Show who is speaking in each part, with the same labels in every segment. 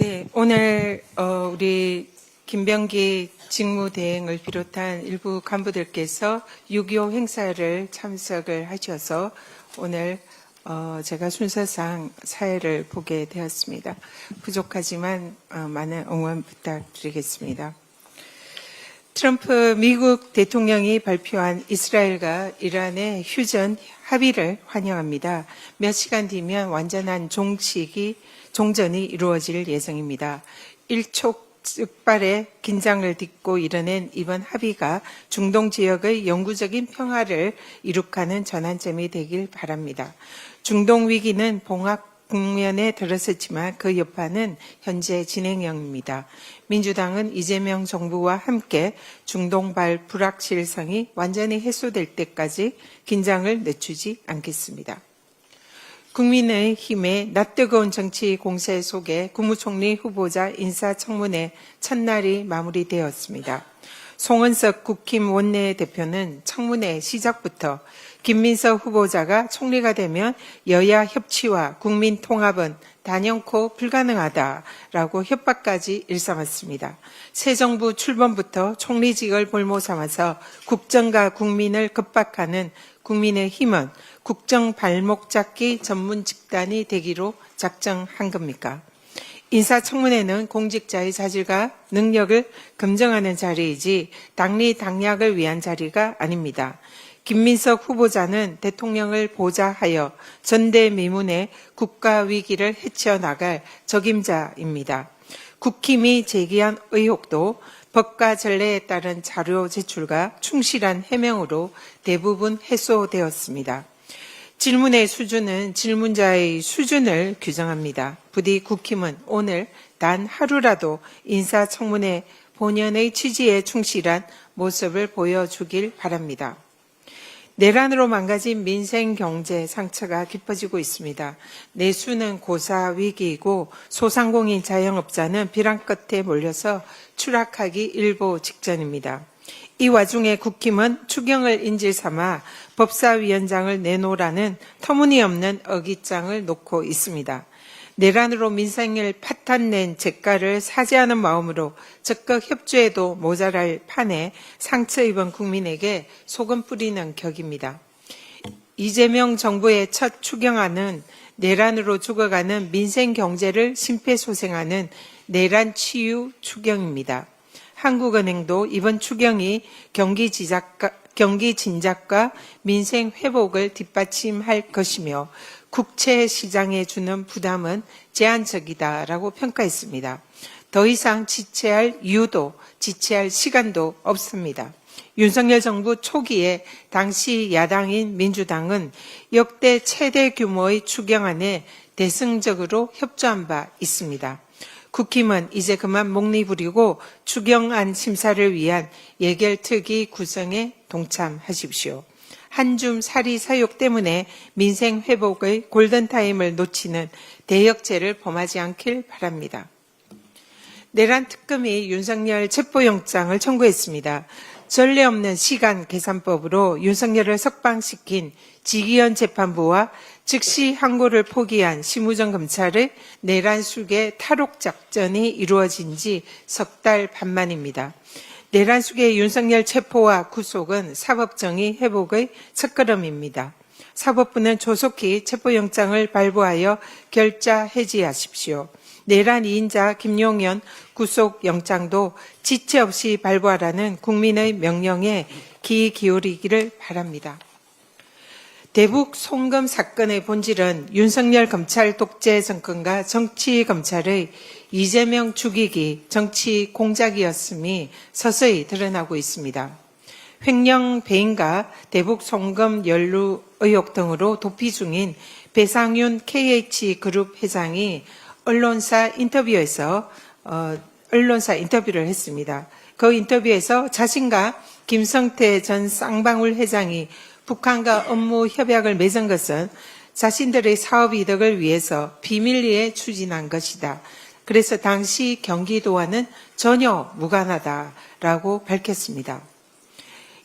Speaker 1: 네, 오늘 우리 김병기 직무대행을 비롯한 일부 간부들께서 6.25 행사를 참석을 하셔서 오늘 제가 순서상 사회를 보게 되었습니다. 부족하지만 많은 응원 부탁드리겠습니다. 트럼프 미국 대통령이 발표한 이스라엘과 이란의 휴전 합의를 환영합니다. 몇 시간 뒤면 완전한 종전이 이루어질 예정입니다. 일촉즉발의 긴장을 딛고 이뤄낸 이번 합의가 중동 지역의 영구적인 평화를 이룩하는 전환점이 되길 바랍니다. 중동 위기는 봉합 국면에 들어섰지만 그 여파는 현재 진행형입니다. 민주당은 이재명 정부와 함께 중동발 불확실성이 완전히 해소될 때까지 긴장을 늦추지 않겠습니다. 국민의힘의 낯뜨거운 정치 공세 속에 국무총리 후보자 인사청문회 첫날이 마무리되었습니다. 송은석 국힘 원내대표는 청문회 시작부터 김민석 후보자가 총리가 되면 여야 협치와 국민 통합은 단연코 불가능하다라고 협박까지 일삼았습니다. 새 정부 출범부터 총리직을 볼모 삼아서 국정과 국민을 급박하는 국민의힘은 국정 발목 잡기 전문 집단이 되기로 작정한 겁니까? 인사청문회는 공직자의 자질과 능력을 검증하는 자리이지 당리당략을 위한 자리가 아닙니다. 김민석 후보자는 대통령을 보좌하여 전대미문의 국가 위기를 헤쳐나갈 적임자입니다. 국힘이 제기한 의혹도 법과 전례에 따른 자료 제출과 충실한 해명으로 대부분 해소되었습니다. 질문의 수준은 질문자의 수준을 규정합니다. 부디 국힘은 오늘 단 하루라도 인사청문회 본연의 취지에 충실한 모습을 보여주길 바랍니다. 내란으로 망가진 민생 경제 상처가 깊어지고 있습니다. 내수는 고사 위기이고 소상공인 자영업자는 벼랑 끝에 몰려서 추락하기 일보 직전입니다. 이 와중에 국힘은 추경을 인질 삼아 법사위원장을 내놓으라는 터무니없는 어깃장을 놓고 있습니다. 내란으로 민생을 파탄낸 재가를 사죄하는 마음으로 적극 협조해도 모자랄 판에 상처 입은 국민에게 소금 뿌리는 격입니다. 이재명 정부의 첫 추경안은 내란으로 죽어가는 민생 경제를 심폐소생하는 내란 치유 추경입니다. 한국은행도 이번 추경이 경기 진작과 민생 회복을 뒷받침할 것이며 국채 시장에 주는 부담은 제한적이다라고 평가했습니다. 더 이상 지체할 이유도 지체할 시간도 없습니다. 윤석열 정부 초기에 당시 야당인 민주당은 역대 최대 규모의 추경안에 대승적으로 협조한 바 있습니다. 국힘은 이제 그만 목리 부리고 추경안 심사를 위한 예결특위 구성에 동참하십시오. 한줌 사리 사욕 때문에 민생 회복의 골든타임을 놓치는 대역죄를 범하지 않길 바랍니다. 내란 특검이 윤석열 체포영장을 청구했습니다. 전례 없는 시간 계산법으로 윤석열을 석방시킨 지기현 재판부와 즉시 항고를 포기한 심우정 검찰의 내란 수계 탈옥 작전이 이루어진 지 석 달 반 만입니다. 내란 수계의 윤석열 체포와 구속은 사법정의 회복의 첫걸음입니다. 사법부는 조속히 체포영장을 발부하여 결자 해지하십시오. 내란 2인자 김용현 구속영장도 지체 없이 발부하라는 국민의 명령에 귀 기울이기를 바랍니다. 대북 송금 사건의 본질은 윤석열 검찰 독재 정권과 정치 검찰의 이재명 죽이기 정치 공작이었음이 서서히 드러나고 있습니다. 횡령 배임과 대북 송금 연루 의혹 등으로 도피 중인 배상윤 KH그룹 회장이 언론사 인터뷰를 했습니다. 그 인터뷰에서 자신과 김성태 전 쌍방울 회장이 북한과 업무 협약을 맺은 것은 자신들의 사업 이득을 위해서 비밀리에 추진한 것이다. 그래서 당시 경기도와는 전혀 무관하다라고 밝혔습니다.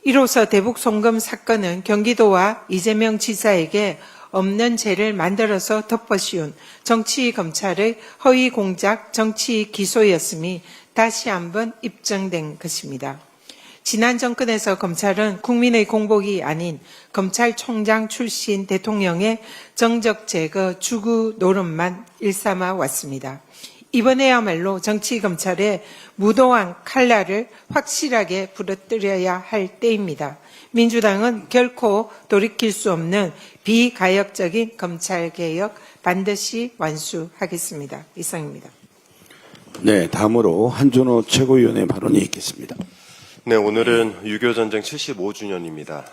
Speaker 1: 이로써 대북 송금 사건은 경기도와 이재명 지사에게 없는 죄를 만들어서 덮어씌운 정치검찰의 허위 공작 정치 기소였음이 다시 한번 입증된 것입니다. 지난 정권에서 검찰은 국민의 공복이 아닌 검찰총장 출신 대통령의 정적 제거 주구 노릇만 일삼아 왔습니다. 이번에야말로 정치검찰의 무도한 칼날을 확실하게 부러뜨려야 할 때입니다. 민주당은 결코 돌이킬 수 없는 비가역적인 검찰개혁 반드시 완수하겠습니다. 이상입니다.
Speaker 2: 네, 다음으로 한준호 최고위원의 발언이 있겠습니다.
Speaker 3: 네, 오늘은 6.25 전쟁 75주년입니다.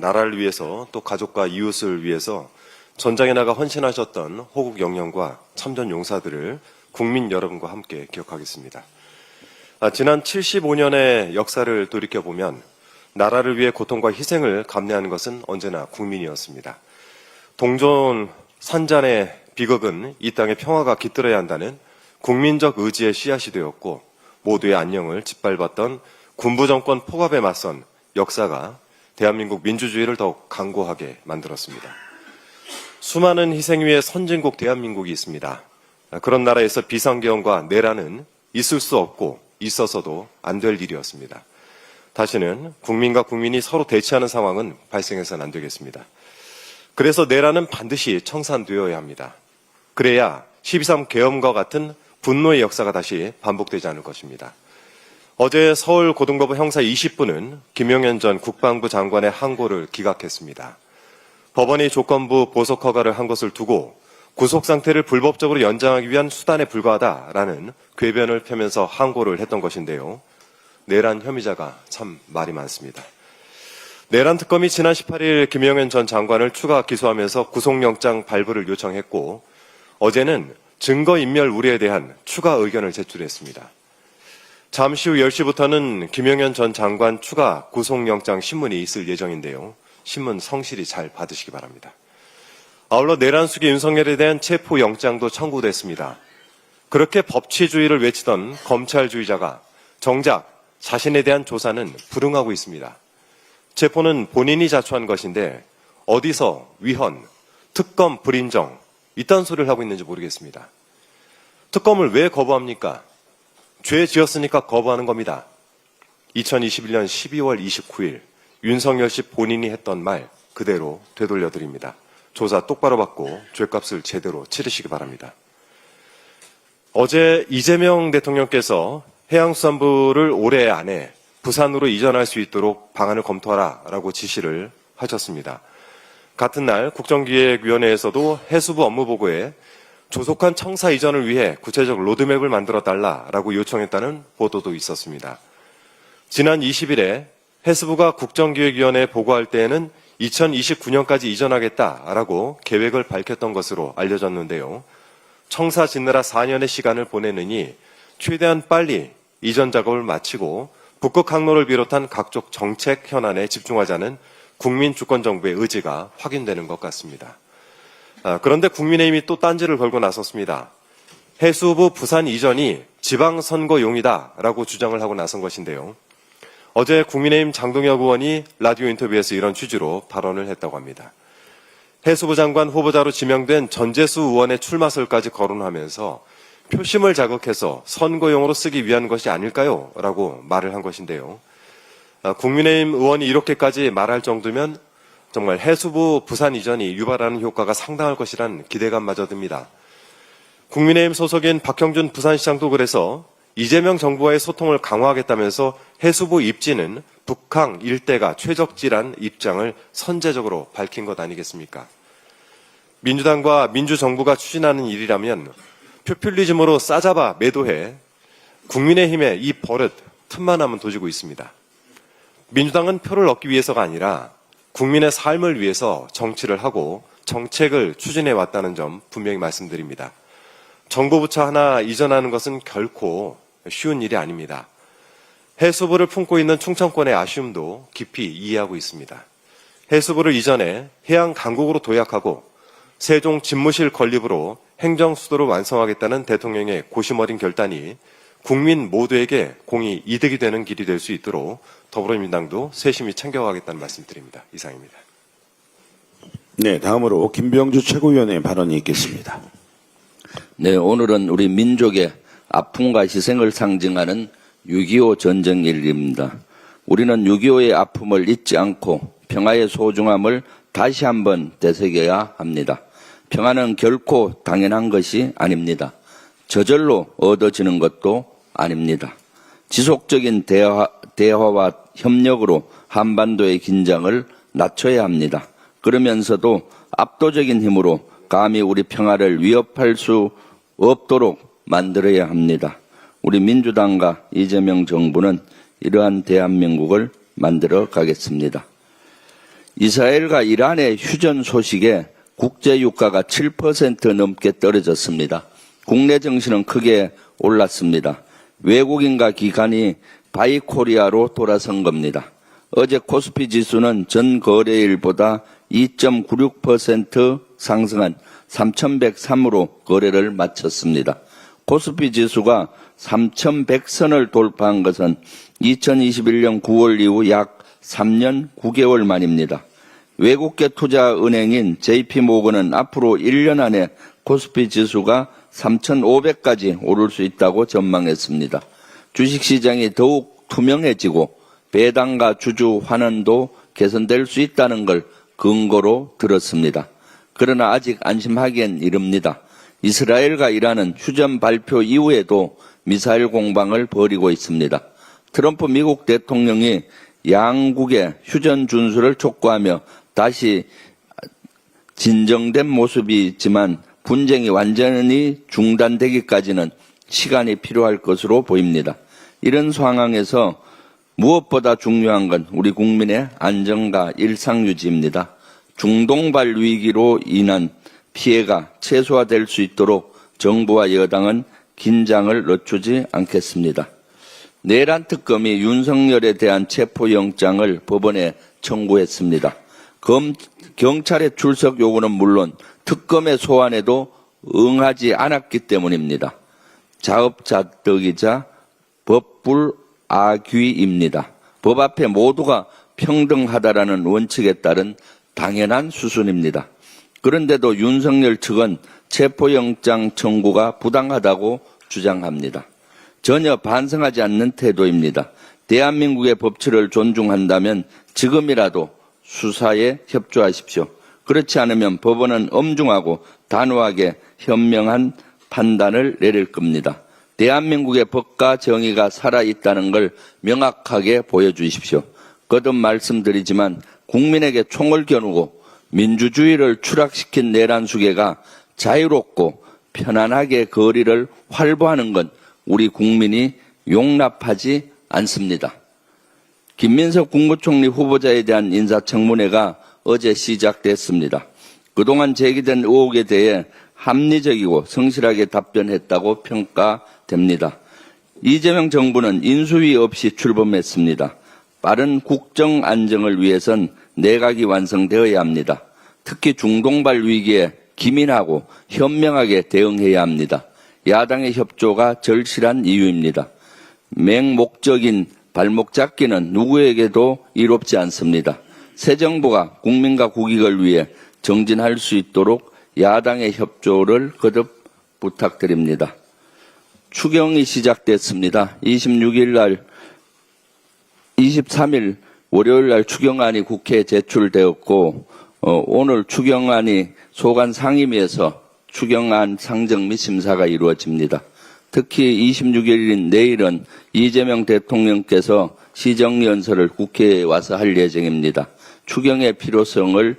Speaker 3: 나라를 위해서 또 가족과 이웃을 위해서 전장에 나가 헌신하셨던 호국 영령과 참전 용사들을 국민 여러분과 함께 기억하겠습니다. 지난 75년의 역사를 돌이켜보면 나라를 위해 고통과 희생을 감내하는 것은 언제나 국민이었습니다. 동전 산잔의 비극은 이 땅의 평화가 깃들어야 한다는 국민적 의지의 씨앗이 되었고 모두의 안녕을 짓밟았던 군부 정권 폭압에 맞선 역사가 대한민국 민주주의를 더욱 강고하게 만들었습니다. 수많은 희생 위에 선진국 대한민국이 있습니다. 그런 나라에서 비상계엄과 내란은 있을 수 없고 있어서도 안 될 일이었습니다. 다시는 국민과 국민이 서로 대치하는 상황은 발생해서는 안 되겠습니다. 그래서 내란은 반드시 청산되어야 합니다. 그래야 12.3 계엄과 같은 분노의 역사가 다시 반복되지 않을 것입니다. 어제 서울고등법원 형사 20부는 김용현 전 국방부 장관의 항고를 기각했습니다. 법원이 조건부 보석 허가를 한 것을 두고 구속 상태를 불법적으로 연장하기 위한 수단에 불과하다라는 궤변을 펴면서 항고를 했던 것인데요. 내란 혐의자가 참 말이 많습니다. 내란 특검이 지난 18일 김용현 전 장관을 추가 기소하면서 구속영장 발부를 요청했고 어제는 증거인멸 우려에 대한 추가 의견을 제출했습니다. 잠시 후 10시부터는 김용현 전 장관 추가 구속영장 신문이 있을 예정인데요. 신문 성실히 잘 받으시기 바랍니다. 아울러 내란 수기 윤석열에 대한 체포영장도 청구됐습니다. 그렇게 법치주의를 외치던 검찰주의자가 정작 자신에 대한 조사는 불응하고 있습니다. 체포는 본인이 자초한 것인데 어디서 위헌, 특검 불인정 이딴 소리를 하고 있는지 모르겠습니다. 특검을 왜 거부합니까? 죄 지었으니까 거부하는 겁니다. 2021년 12월 29일 윤석열 씨 본인이 했던 말 그대로 되돌려드립니다. 조사 똑바로 받고 죄값을 제대로 치르시기 바랍니다. 어제 이재명 대통령께서 해양수산부를 올해 안에 부산으로 이전할 수 있도록 방안을 검토하라라고 지시를 하셨습니다. 같은 날 국정기획위원회에서도 해수부 업무보고에 조속한 청사 이전을 위해 구체적 로드맵을 만들어달라라고 요청했다는 보도도 있었습니다. 지난 20일에 해수부가 국정기획위원회에 보고할 때에는 2029년까지 이전하겠다라고 계획을 밝혔던 것으로 알려졌는데요. 청사 짓느라 4년의 시간을 보내느니 최대한 빨리 이전 작업을 마치고 북극 항로를 비롯한 각종 정책 현안에 집중하자는 국민 주권 정부의 의지가 확인되는 것 같습니다. 그런데 국민의힘이 또 딴지를 걸고 나섰습니다. 해수부 부산 이전이 지방선거용이다라고 주장을 하고 나선 것인데요. 어제 국민의힘 장동혁 의원이 라디오 인터뷰에서 이런 취지로 발언을 했다고 합니다. 해수부 장관 후보자로 지명된 전재수 의원의 출마설까지 거론하면서 표심을 자극해서 선거용으로 쓰기 위한 것이 아닐까요? 라고 말을 한 것인데요. 국민의힘 의원이 이렇게까지 말할 정도면 정말 해수부 부산 이전이 유발하는 효과가 상당할 것이란 기대감마저 듭니다. 국민의힘 소속인 박형준 부산시장도 그래서 이재명 정부와의 소통을 강화하겠다면서 해수부 입지는 북항 일대가 최적지란 입장을 선제적으로 밝힌 것 아니겠습니까? 민주당과 민주정부가 추진하는 일이라면 포퓰리즘으로 싸잡아 매도해 국민의힘의 이 버릇 틈만 하면 도지고 있습니다. 민주당은 표를 얻기 위해서가 아니라 국민의 삶을 위해서 정치를 하고 정책을 추진해 왔다는 점 분명히 말씀드립니다. 정부 부처 하나 이전하는 것은 결코 쉬운 일이 아닙니다. 해수부를 품고 있는 충청권의 아쉬움도 깊이 이해하고 있습니다. 해수부를 이전해 해양 강국으로 도약하고 세종 집무실 건립으로 행정 수도를 완성하겠다는 대통령의 고심 어린 결단이 국민 모두에게 공이 이득이 되는 길이 될 수 있도록 더불어민주당도 세심히 챙겨가겠다는 말씀드립니다. 이상입니다.
Speaker 2: 네, 다음으로 김병주 최고위원의 발언이 있겠습니다.
Speaker 4: 네, 오늘은 우리 민족의 아픔과 희생을 상징하는 6.25 전쟁일입니다. 우리는 6.25의 아픔을 잊지 않고 평화의 소중함을 다시 한번 되새겨야 합니다. 평화는 결코 당연한 것이 아닙니다. 저절로 얻어지는 것도 아닙니다. 지속적인 대화와 협력으로 한반도의 긴장을 낮춰야 합니다. 그러면서도 압도적인 힘으로 감히 우리 평화를 위협할 수 없도록 만들어야 합니다. 우리 민주당과 이재명 정부는 이러한 대한민국을 만들어 가겠습니다. 이스라엘과 이란의 휴전 소식에 국제 유가가 7% 넘게 떨어졌습니다. 국내 정신은 크게 올랐습니다. 외국인과 기관이 바이코리아로 돌아선 겁니다. 어제 코스피 지수는 전 거래일보다 2.96% 상승한 3,103으로 거래를 마쳤습니다. 코스피 지수가 3,100선을 돌파한 것은 2021년 9월 이후 약 3년 9개월 만입니다. 외국계 투자은행인 JP모건은 앞으로 1년 안에 코스피 지수가 3,500까지 오를 수 있다고 전망했습니다. 주식시장이 더욱 투명해지고 배당과 주주 환원도 개선될 수 있다는 걸 근거로 들었습니다. 그러나 아직 안심하기엔 이릅니다. 이스라엘과 이란은 휴전 발표 이후에도 미사일 공방을 벌이고 있습니다. 트럼프 미국 대통령이 양국의 휴전 준수를 촉구하며 다시 진정된 모습이지만 분쟁이 완전히 중단되기까지는 시간이 필요할 것으로 보입니다. 이런 상황에서 무엇보다 중요한 건 우리 국민의 안정과 일상유지입니다. 중동발 위기로 인한 피해가 최소화될 수 있도록 정부와 여당은 긴장을 늦추지 않겠습니다. 내란 특검이 윤석열에 대한 체포영장을 법원에 청구했습니다. 경찰의 출석 요구는 물론 특검의 소환에도 응하지 않았기 때문입니다. 자업자득이자 법불아귀입니다. 법 앞에 모두가 평등하다라는 원칙에 따른 당연한 수순입니다. 그런데도 윤석열 측은 체포영장 청구가 부당하다고 주장합니다. 전혀 반성하지 않는 태도입니다. 대한민국의 법치를 존중한다면 지금이라도 수사에 협조하십시오. 그렇지 않으면 법원은 엄중하고 단호하게 현명한 판단을 내릴 겁니다. 대한민국의 법과 정의가 살아있다는 걸 명확하게 보여주십시오. 거듭 말씀드리지만 국민에게 총을 겨누고 민주주의를 추락시킨 내란 수괴가 자유롭고 편안하게 거리를 활보하는 건 우리 국민이 용납하지 않습니다. 김민석 국무총리 후보자에 대한 인사청문회가 어제 시작됐습니다. 그동안 제기된 의혹에 대해 합리적이고 성실하게 답변했다고 평가됩니다. 이재명 정부는 인수위 없이 출범했습니다. 빠른 국정 안정을 위해선 내각이 완성되어야 합니다. 특히 중동발 위기에 기민하고 현명하게 대응해야 합니다. 야당의 협조가 절실한 이유입니다. 맹목적인 발목 잡기는 누구에게도 이롭지 않습니다. 새 정부가 국민과 국익을 위해 정진할 수 있도록 야당의 협조를 거듭 부탁드립니다. 추경이 시작됐습니다. 23일 월요일 날 추경안이 국회에 제출되었고 오늘 추경안이 소관 상임위에서 추경안 상정 및 심사가 이루어집니다. 특히 26일인 내일은 이재명 대통령께서 시정연설을 국회에 와서 할 예정입니다. 추경의 필요성을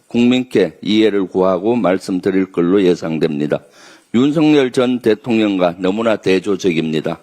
Speaker 4: 국민께 이해를 구하고 말씀드릴 걸로 예상됩니다. 윤석열 전 대통령과 너무나 대조적입니다.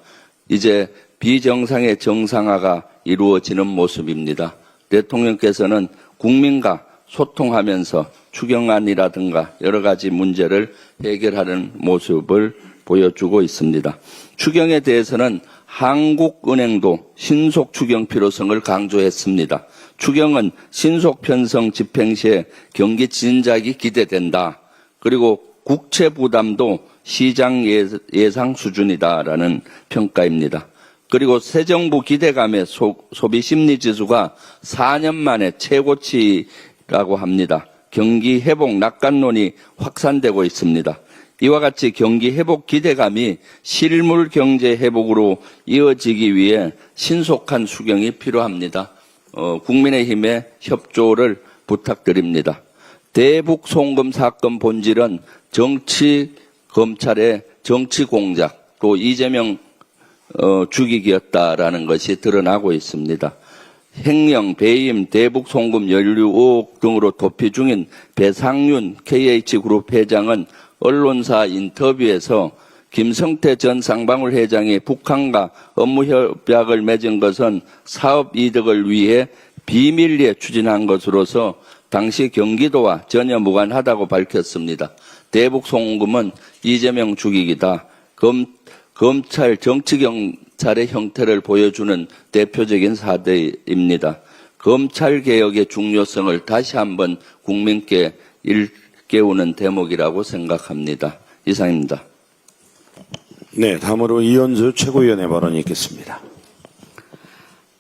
Speaker 4: 이제 비정상의 정상화가 이루어지는 모습입니다. 대통령께서는 국민과 소통하면서 추경안이라든가 여러 가지 문제를 해결하는 모습을 보여주고 있습니다. 추경에 대해서는 한국은행도 신속 추경 필요성을 강조했습니다. 추경은 신속 편성 집행 시에 경기 진작이 기대된다. 그리고 국채 부담도 시장 예상 수준이다라는 평가입니다. 그리고 새 정부 기대감의 소비 심리 지수가 4년 만에 최고치 경기라고 합니다. 경기 회복 낙관론이 확산되고 있습니다. 이와 같이 경기 회복 기대감이 실물 경제 회복으로 이어지기 위해 신속한 수경이 필요합니다. 국민의힘의 협조를 부탁드립니다. 대북 송금 사건 본질은 검찰의 정치 공작, 또 이재명 죽이기였다라는 것이 드러나고 있습니다. 횡령, 배임, 대북 송금 연루 의혹 등으로 도피 중인 배상윤 KH그룹 회장은 언론사 인터뷰에서 김성태 전 쌍방울 회장이 북한과 업무 협약을 맺은 것은 사업 이득을 위해 비밀리에 추진한 것으로서 당시 경기도와 전혀 무관하다고 밝혔습니다. 대북 송금은 이재명 죽이기다. 검찰 정치경찰의 형태를 보여주는 대표적인 사례입니다. 검찰개혁의 중요성을 다시 한번 국민께 일깨우는 대목이라고 생각합니다. 이상입니다.
Speaker 2: 네, 다음으로 이현주 최고위원의 발언이 있겠습니다.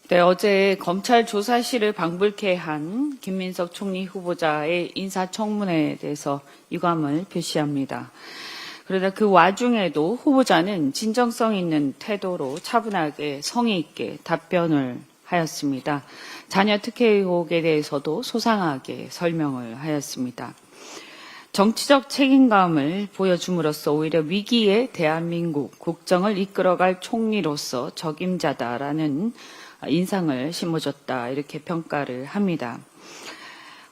Speaker 5: 네, 어제 검찰 조사실을 방불케 한 김민석 총리 후보자의 인사청문회에 대해서 유감을 표시합니다. 그러나 그 와중에도 후보자는 진정성 있는 태도로 차분하게 성의 있게 답변을 하였습니다. 자녀 특혜 의혹에 대해서도 소상하게 설명을 하였습니다. 정치적 책임감을 보여줌으로써 오히려 위기의 대한민국 국정을 이끌어갈 총리로서 적임자다라는 인상을 심어줬다, 이렇게 평가를 합니다.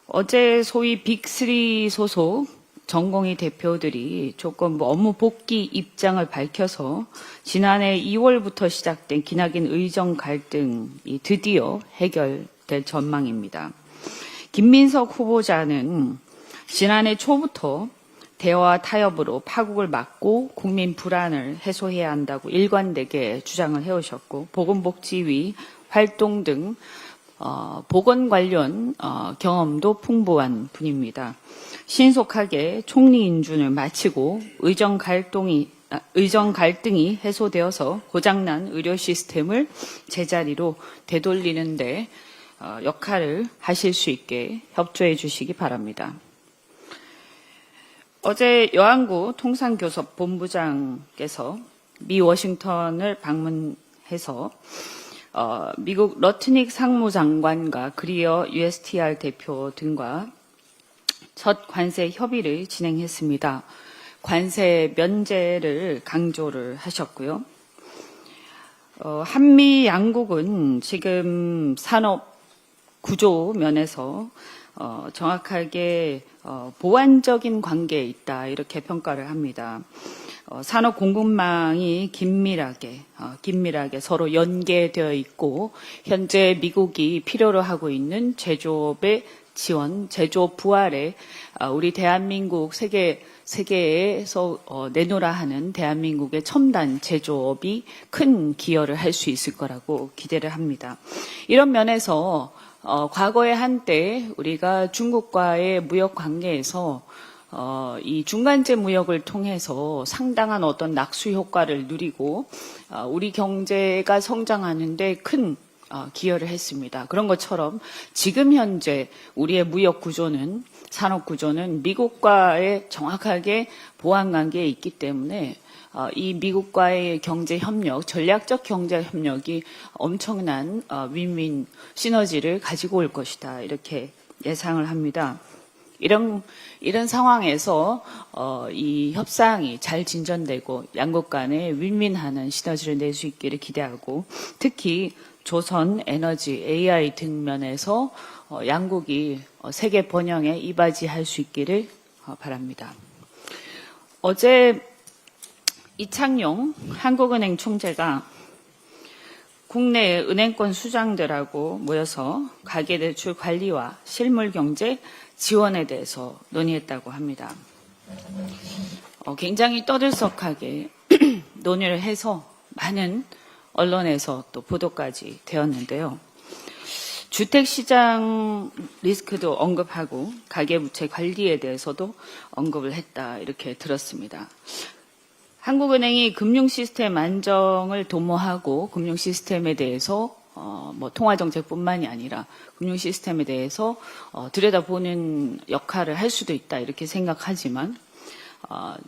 Speaker 5: 어제 소위 빅3 소속 전공의 대표들이 조금 업무 복귀 입장을 밝혀서 지난해 2월부터 시작된 기나긴 의정 갈등이 드디어 해결될 전망입니다. 김민석 후보자는 지난해 초부터 대화 타협으로 파국을 막고 국민 불안을 해소해야 한다고 일관되게 주장을 해오셨고, 보건복지위 활동 등 보건 관련 경험도 풍부한 분입니다. 신속하게 총리 인준을 마치고 의정 갈등이 해소되어서 고장난 의료 시스템을 제자리로 되돌리는 데 역할을 하실 수 있게 협조해 주시기 바랍니다. 어제 여안구 통상교섭 본부장께서 미 워싱턴을 방문해서 미국 러트닉 상무장관과 그리어 USTR 대표 등과 첫 관세 협의를 진행했습니다. 관세 면제를 강조를 하셨고요. 한미 양국은 지금 산업 구조 면에서 정확하게 보완적인 관계에 있다, 이렇게 평가를 합니다. 산업 공급망이 긴밀하게 서로 연계되어 있고, 현재 미국이 필요로 하고 있는 제조업의 지원, 제조업 부활에 우리 대한민국 세계에서 내놓으라 하는 대한민국의 첨단 제조업이 큰 기여를 할 수 있을 거라고 기대를 합니다. 이런 면에서 과거에 한때 우리가 중국과의 무역 관계에서 이 중간재 무역을 통해서 상당한 어떤 낙수 효과를 누리고 우리 경제가 성장하는데 큰 기여를 했습니다. 그런 것처럼 지금 현재 우리의 무역 구조는, 산업 구조는 미국과의 정확하게 보완 관계에 있기 때문에 이 미국과의 경제 협력, 전략적 경제 협력이 엄청난 윈윈 시너지를 가지고 올 것이다, 이렇게 예상을 합니다. 이런 상황에서 이 협상이 잘 진전되고 양국 간에 윈윈하는 시너지를 낼 수 있기를 기대하고, 특히 조선, 에너지, AI 등 면에서 양국이 세계 번영에 이바지할 수 있기를 바랍니다. 어제 이창용 한국은행 총재가 국내 은행권 수장들하고 모여서 가계대출 관리와 실물경제 지원에 대해서 논의했다고 합니다. 굉장히 떠들썩하게 논의를 해서 많은 언론에서 또 보도까지 되었는데요. 주택시장 리스크도 언급하고 가계부채 관리에 대해서도 언급을 했다, 이렇게 들었습니다. 한국은행이 금융시스템 안정을 도모하고 금융시스템에 대해서 뭐 통화정책뿐만이 아니라 금융 시스템에 대해서 들여다보는 역할을 할 수도 있다 이렇게 생각하지만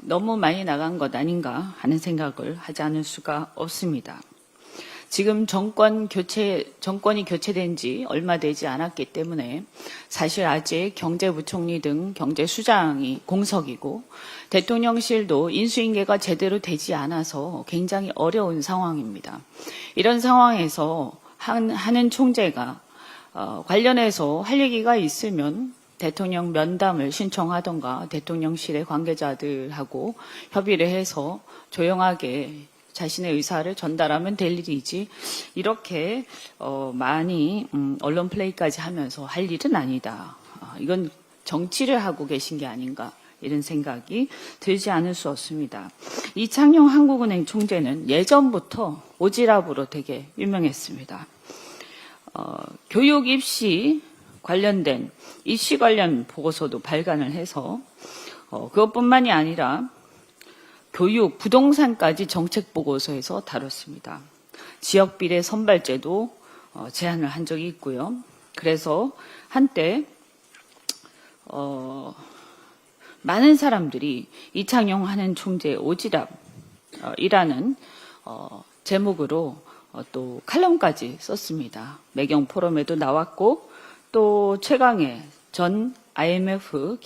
Speaker 5: 너무 많이 나간 것 아닌가 하는 생각을 하지 않을 수가 없습니다. 지금 정권이 교체된 지 얼마 되지 않았기 때문에 사실 아직 경제부총리 등 경제수장이 공석이고 대통령실도 인수인계가 제대로 되지 않아서 굉장히 어려운 상황입니다. 이런 상황에서 하는 총재가 관련해서 할 얘기가 있으면 대통령 면담을 신청하던가 대통령실의 관계자들하고 협의를 해서 조용하게 자신의 의사를 전달하면 될 일이지 이렇게 많이 언론 플레이까지 하면서 할 일은 아니다. 이건 정치를 하고 계신 게 아닌가 이런 생각이 들지 않을 수 없습니다. 이창용 한국은행 총재는 예전부터 오지랖으로 되게 유명했습니다. 교육 입시 관련된 입시 관련 보고서도 발간을 해서 그것뿐만이 아니라 교육, 부동산까지 정책 보고서에서 다뤘습니다. 지역 비례 선발제도 제안을 한 적이 있고요. 그래서 한때 많은 사람들이 이창용 하는 총재의 오지랖이라는 제목으로 또 칼럼까지 썼습니다. 매경 포럼에도 나왔고 또 최강의 전 IMF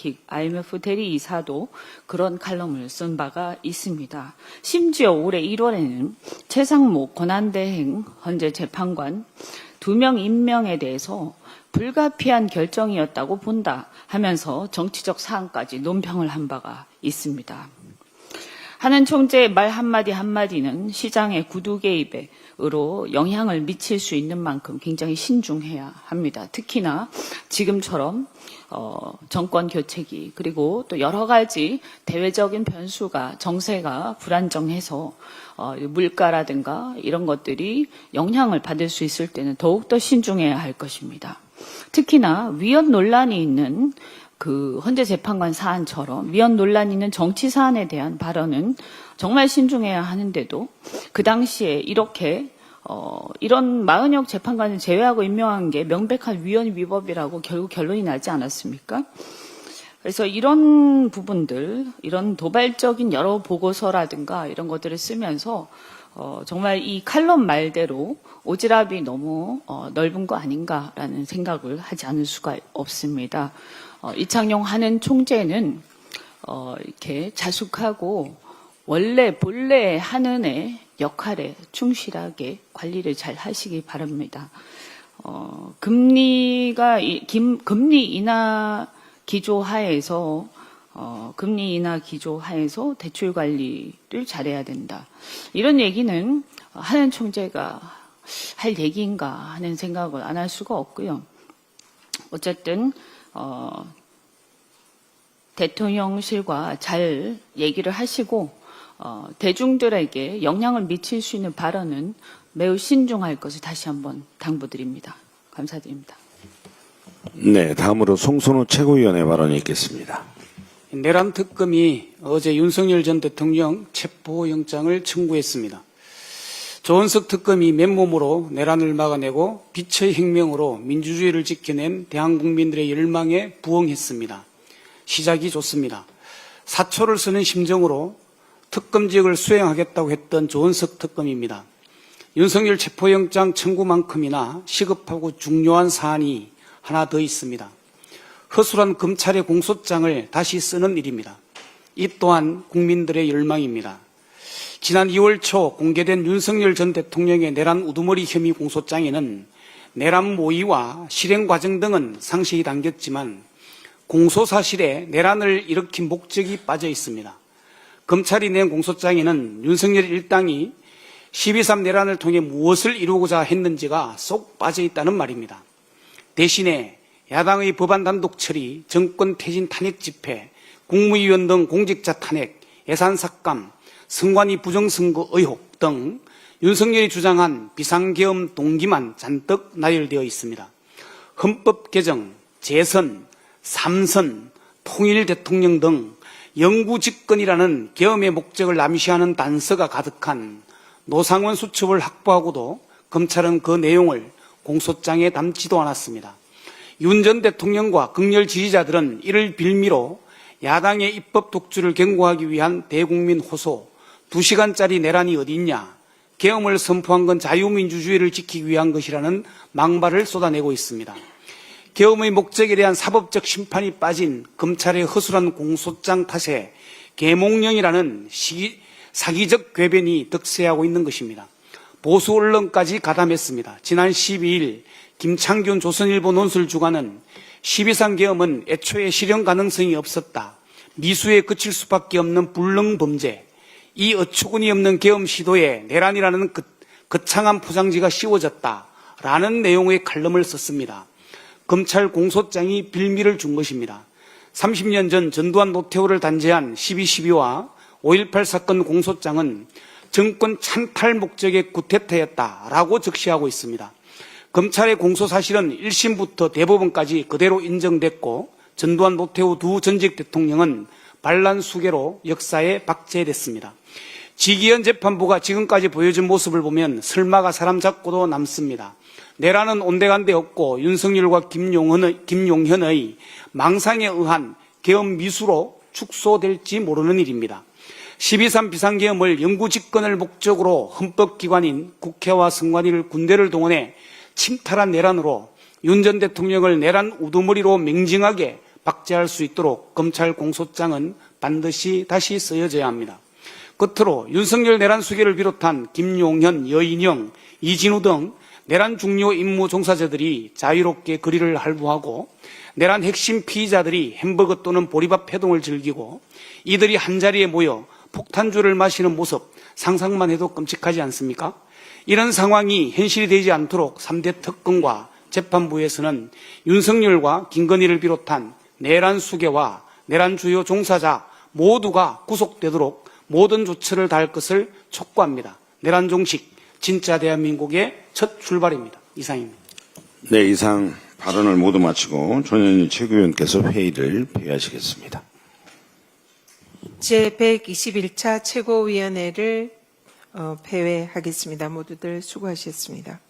Speaker 5: 대리이사도 그런 칼럼을 쓴 바가 있습니다. 심지어 올해 1월에는 최상목 권한대행 헌재 재판관 2명 임명에 대해서 불가피한 결정이었다고 본다 하면서 정치적 사안까지 논평을 한 바가 있습니다. 하는 총재의 말 한마디 한마디는 시장의 구두 개입으로 영향을 미칠 수 있는 만큼 굉장히 신중해야 합니다. 특히나 지금처럼 정권 교체기 그리고 또 여러 가지 대외적인 변수가 정세가 불안정해서 물가라든가 이런 것들이 영향을 받을 수 있을 때는 더욱더 신중해야 할 것입니다. 특히나 위헌 논란이 있는 그 헌재 재판관 사안처럼 위헌 논란이 있는 정치 사안에 대한 발언은 정말 신중해야 하는데도 그 당시에 이렇게 이런 마은혁 재판관을 제외하고 임명한 게 명백한 위헌 위법이라고 결국 결론이 나지 않았습니까? 그래서 이런 부분들, 이런 도발적인 여러 보고서라든가 이런 것들을 쓰면서 정말 이 칼럼 말대로 오지랖이 너무 넓은 거 아닌가라는 생각을 하지 않을 수가 없습니다. 이창용 하는 총재는 이렇게 자숙하고 본래 하는 애 역할에 충실하게 관리를 잘 하시기 바랍니다. 금리 인하 기조 하에서 대출 관리를 잘해야 된다. 이런 얘기는 하는 총재가 할 얘기인가 하는 생각을 안 할 수가 없고요. 어쨌든 대통령실과 잘 얘기를 하시고 대중들에게 영향을 미칠 수 있는 발언은 매우 신중할 것을 다시 한번 당부드립니다. 감사드립니다.
Speaker 2: 네, 다음으로 송선우 최고위원의 발언이 있겠습니다.
Speaker 6: 내란 특검이 어제 윤석열 전 대통령 체포영장을 청구했습니다. 조은석 특검이 맨몸으로 내란을 막아내고 빛의 혁명으로 민주주의를 지켜낸 대한국민들의 열망에 부응했습니다. 시작이 좋습니다. 사초를 쓰는 심정으로 특검직을 수행하겠다고 했던 조은석 특검입니다. 윤석열 체포영장 청구만큼이나 시급하고 중요한 사안이 하나 더 있습니다. 허술한 검찰의 공소장을 다시 쓰는 일입니다. 이 또한 국민들의 열망입니다. 지난 2월 초 공개된 윤석열 전 대통령의 내란 우두머리 혐의 공소장에는 내란 모의와 실행 과정 등은 상세히 담겼지만 공소 사실에 내란을 일으킨 목적이 빠져 있습니다. 검찰이 낸 공소장에는 윤석열 일당이 12.3 내란을 통해 무엇을 이루고자 했는지가 쏙 빠져 있다는 말입니다. 대신에 야당의 법안 단독 처리, 정권 퇴진 탄핵 집회, 국무위원 등 공직자 탄핵, 예산 삭감, 선관위 부정선거 의혹 등 윤석열이 주장한 비상계엄 동기만 잔뜩 나열되어 있습니다. 헌법 개정, 재선, 삼선, 통일 대통령 등 영구 집권이라는 계엄의 목적을 암시하는 단서가 가득한 노상원 수첩을 확보하고도 검찰은 그 내용을 공소장에 담지도 않았습니다. 윤 전 대통령과 극렬 지지자들은 이를 빌미로 야당의 입법 독주를 경고하기 위한 대국민 호소, 2시간짜리 내란이 어디 있냐, 계엄을 선포한 건 자유민주주의를 지키기 위한 것이라는 망발을 쏟아내고 있습니다. 계엄의 목적에 대한 사법적 심판이 빠진 검찰의 허술한 공소장 탓에 계몽령이라는 사기적 궤변이 득세하고 있는 것입니다. 보수 언론까지 가담했습니다. 지난 12일 김창균 조선일보 논술 주간은 12.3 계엄은 애초에 실현 가능성이 없었다. 미수에 그칠 수밖에 없는 불능 범죄. 이 어처구니 없는 계엄 시도에 내란이라는 거창한 포장지가 씌워졌다. 라는 내용의 칼럼을 썼습니다. 검찰 공소장이 빌미를 준 것입니다. 30년 전 전두환 노태우를 단죄한 12.12와 5.18 사건 공소장은 정권 찬탈 목적의 쿠데타였다라고 적시하고 있습니다. 검찰의 공소 사실은 1심부터 대법원까지 그대로 인정됐고 전두환 노태우 두 전직 대통령은 반란수계로 역사에 박제됐습니다. 지기현 재판부가 지금까지 보여준 모습을 보면 설마가 사람 잡고도 남습니다. 내란은 온데간데 없고 윤석열과 김용현의 망상에 의한 계엄 미수로 축소될지 모르는 일입니다. 12.3 비상계엄을 영구집권을 목적으로 헌법기관인 국회와 선관위를 군대를 동원해 침탈한 내란으로 윤 전 대통령을 내란 우두머리로 맹징하게 박제할 수 있도록 검찰 공소장은 반드시 다시 쓰여져야 합니다. 끝으로 윤석열 내란 수계를 비롯한 김용현, 여인영, 이진우 등 내란 중요 임무 종사자들이 자유롭게 거리를 할부하고 내란 핵심 피의자들이 햄버거 또는 보리밥 회동을 즐기고 이들이 한자리에 모여 폭탄주를 마시는 모습 상상만 해도 끔찍하지 않습니까? 이런 상황이 현실이 되지 않도록 3대 특검과 재판부에서는 윤석열과 김건희를 비롯한 내란 수계와 내란 주요 종사자 모두가 구속되도록 모든 조처를 다할 것을 촉구합니다. 내란 종식, 진짜 대한민국의 첫 출발입니다. 이상입니다.
Speaker 2: 네, 이상 발언을 모두 마치고 전현희 최고위원께서 회의를 폐회하시겠습니다.
Speaker 1: 제121차 최고위원회를 폐회하겠습니다. 모두들 수고하셨습니다.